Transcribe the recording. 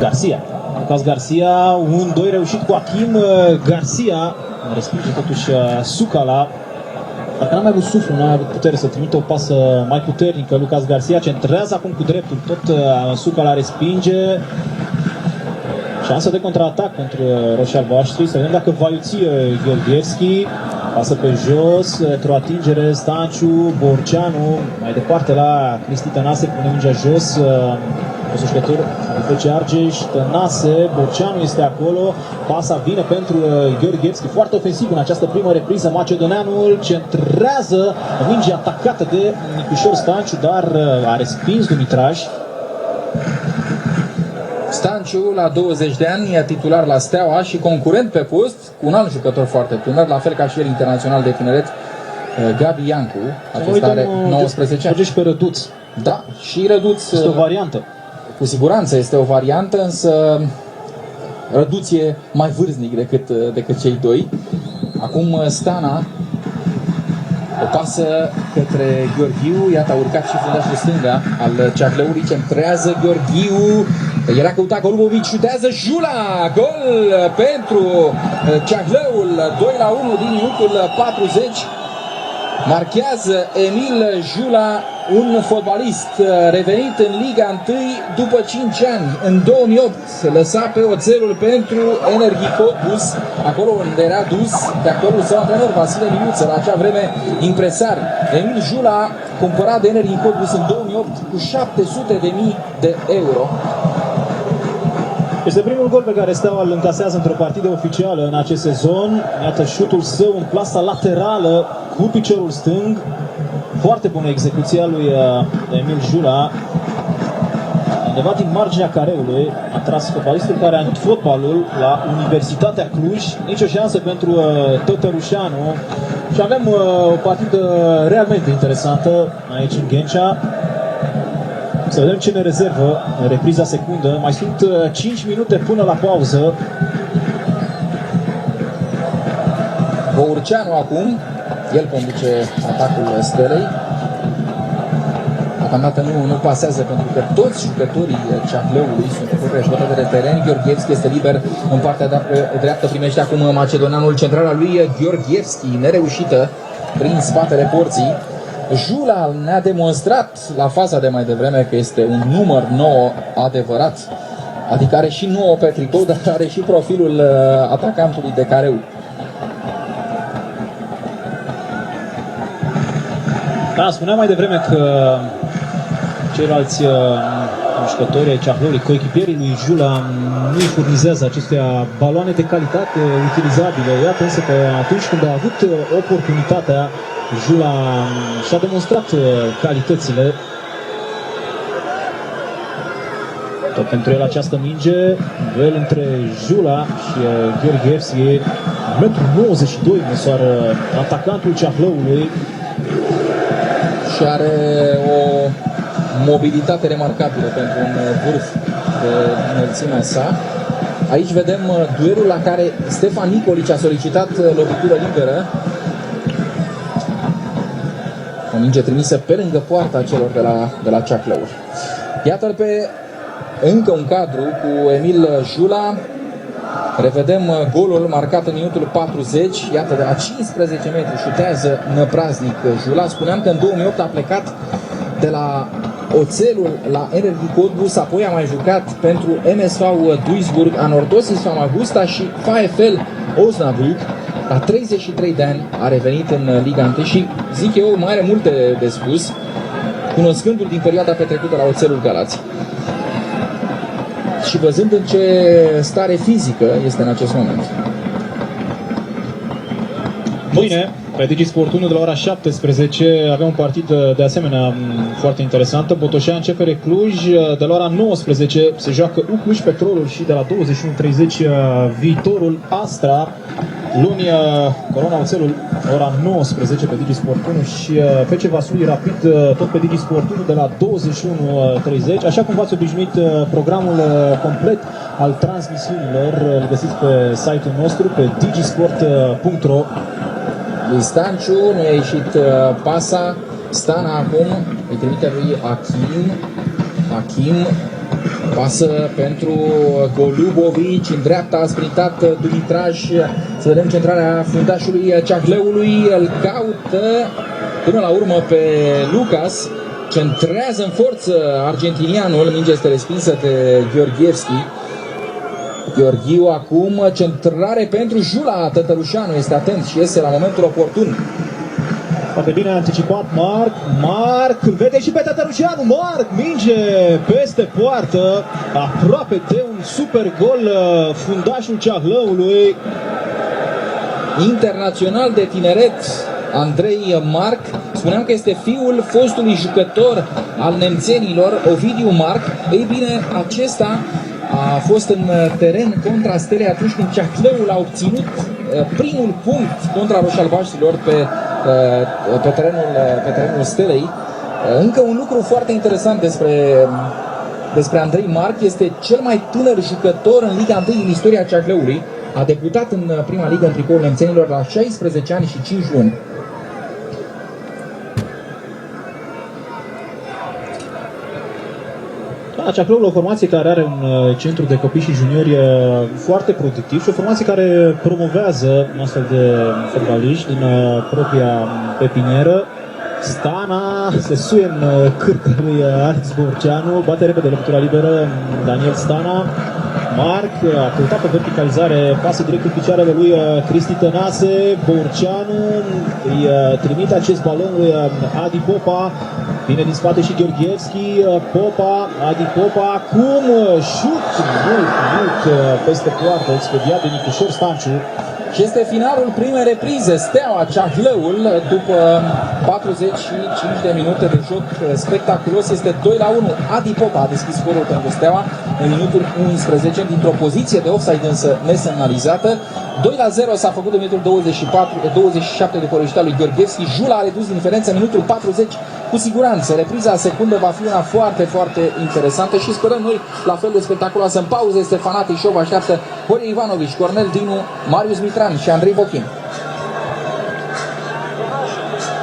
Garcia. Lucas Garcia, 1-2 reușit cu Achim. Garcia respinge totuși Sucala. Dacă n-a mai avut suflu, n-a avut putere să trimită o pasă mai puternică, Lucas Garcia centrează acum cu dreptul, tot Sucala respinge. Șansă de contraatac pentru roșii-albaștri, să vedem dacă va iuți Gheorghevski. Pasă pe jos, într-o atingere, Stanciu, Borceanu, mai departe la Cristi Tănase, pune mingea jos, jucător FC Argeș, Tănase, Borceanu este acolo, pasa vine pentru Gheorghevski, foarte ofensiv în această primă repriză, macedoneanul centrează, mingea atacată de Nicușor Stanciu, dar a respins Dumitraș. Stanciu, la 20 de ani, e titular la Steaua și concurent pe post cu un alt jucător foarte tânăr, la fel ca și el internațional de tineret, Gabi Iancu. Acesta are 19 ani. Și pe Răduț. Da, și Răduț... Este o variantă. Cu siguranță este o variantă, însă Răduț e mai vârstnic decât cei doi. Acum Stana, o pasă către Gheorghiu, iată a urcat și fundașul stânga al Ceahlăului, centrează Gheorghiu, era căutat Golubovici, șutează Jula, gol pentru Ceahlăul, 2-1 din minutul 40. Marchează Emil Jula, un fotbalist revenit în Liga 1 după 5 ani. În 2008 lăsa pe oțelul pentru Energie-Cottbus, acolo unde era dus de actorul său antrenor Vasile Miliuță, la acea vreme impresar. Emil Jula, cumpărat de Energie-Cottbus în 2008 cu 700.000 de euro. Este primul gol pe care Steaua îl încasează într-o partidă oficială în acest sezon. Iată șutul său în plasa laterală cu piciorul stâng. Foarte bună execuția lui Emil Jula. Undeva din marginea careului a tras fotbalistul care a fotbalul la Universitatea Cluj. Nici o șansă pentru Tătărușanu. Și avem o partidă realmente interesantă aici în Ghencea. Să vedem ce ne rezervă în repriza secundă. Mai sunt 5 minute până la pauză. Bourceanu acum, el conduce atacul Stelei. Deocamdată nu pasează pentru că toți jucătorii Ceahlăului sunt pe propria jumătate de teren. Gheorghevski este liber în partea dreaptă, primește acum macedoneanul, centrala lui Gheorghevski, nereușită prin spatele porții. Jula ne-a demonstrat la faza de mai devreme că este un număr 9 adevărat. Adică are și 9 pe tricou, dar are și profilul atacantului de careu. Da, spuneam mai devreme că ceilalți jucători ai Ceahlăului, coechipierii lui Jula, nu îi furnizează acestea baloane de calitate utilizabile. Iată însă că atunci când a avut oportunitatea, Jula și-a demonstrat calitățile. Tot pentru el această minge, duel între Jula și Gheorghevski, 1,92 m măsoară atacantul Ceahlăului. Și are o mobilitate remarcabilă pentru un vârf de înălțimea sa. Aici vedem duelul la care Stefan Nicolici a solicitat lovitură liberă. O minge trimisă pe lângă poarta celor de la Ceahlăul. Iată-l pe încă un cadru cu Emil Jula. Revedem golul marcat în minutul 40. Iată, de la 15 metri șutează năpraznic Jula. Spuneam că în 2008 a plecat de la oțelul la Energie-Cottbus, apoi a mai jucat pentru MSV Duisburg, Anorthosis Famagusta și VfL Osnabrück. La 33 de ani a revenit în Liga 1 și, zic eu, mai are multe de spus, cunoscându-l din perioada petrecută la oțelul Galați. Și văzând în ce stare fizică este în acest moment. Mâine, pe DigiSport 1 de la ora 17, avem un partid de asemenea foarte interesantă. Botoșani CFR Cluj, de la ora 19 se joacă Cluj Petrolul și de la 21:30 Viitorul Astra. Luni, Corona Oțelul, ora 19 pe DigiSport 1 și FC Vaslui Rapid, tot pe DigiSport 1 de la 21:30. Așa cum v-ați obișnuit, programul complet al transmisiunilor îl găsiți pe site-ul nostru, pe digisport.ro. Lui Stanciu nu i-a ieșit pasa. Stana acum îi trimite lui Achim. Pasă pentru Golubovic, în dreapta a sprintat Dumitraș, să vedem centrarea fundașului Ceahleului, îl caută până la urmă pe Lucas, centrează în forță argentinianul, minge este respinsă de Gheorghevski. Gheorghiu acum, centrare pentru Jula, Tătărușanu este atent și iese la momentul oportun. Foarte bine anticipat Marc, îl vede și pe Tătărușanu, Marc, minge peste poartă, aproape de un super gol, fundașul Ceahlăului. Internațional de tineret, Andrei Marc, spuneam că este fiul fostului jucător al nemțenilor, Ovidiu Marc. Ei bine, acesta a fost în teren contra Stelei atunci când Ceahlăul a obținut primul punct contra roșalbaștilor pe terenul Stelei. Încă un lucru foarte interesant despre Andrei Marc, este cel mai tânăr jucător în Liga 1 din istoria Ceahlăului. A debutat în prima ligă în tricoul nemțenilor la 16 ani și 5 luni. Ceahlăul, o formație care are un centru de copii și juniori foarte productiv și o formație care promovează astfel de fotbaliști din propria pepinieră. Stana se suie în cârca lui Alex Borceanu, bate repede lovitura liberă Daniel Stana. Marc a căutat pe verticalizare, pasă direct în picioarele lui Cristi Tănase. Borceanu îi trimite acest balon lui Adi Popa. Vine din spate și Gheorghevski, Adi Popa, acum șut mult peste poartă, expediat de Nicușor Stanciu. Și este finalul primei reprize. Steaua Ceahlăul, după 45 de minute de joc spectaculos, este 2-1. Adi Popa a deschis scorul pentru Steaua în minutul 11, dintr-o poziție de offside însă nesemnalizată. 2-0 s-a făcut în minutul 27 de corejita lui Gheorghevski. Jula a redus diferența în minutul 40. Cu siguranță, repriza secundă va fi una foarte, foarte interesantă și sperăm noi la fel de spectaculoasă. În pauză este Fanati Show, așteaptă Horia Ivanovici, Cornel Dinu, Marius Mitran și Andrei Bochin.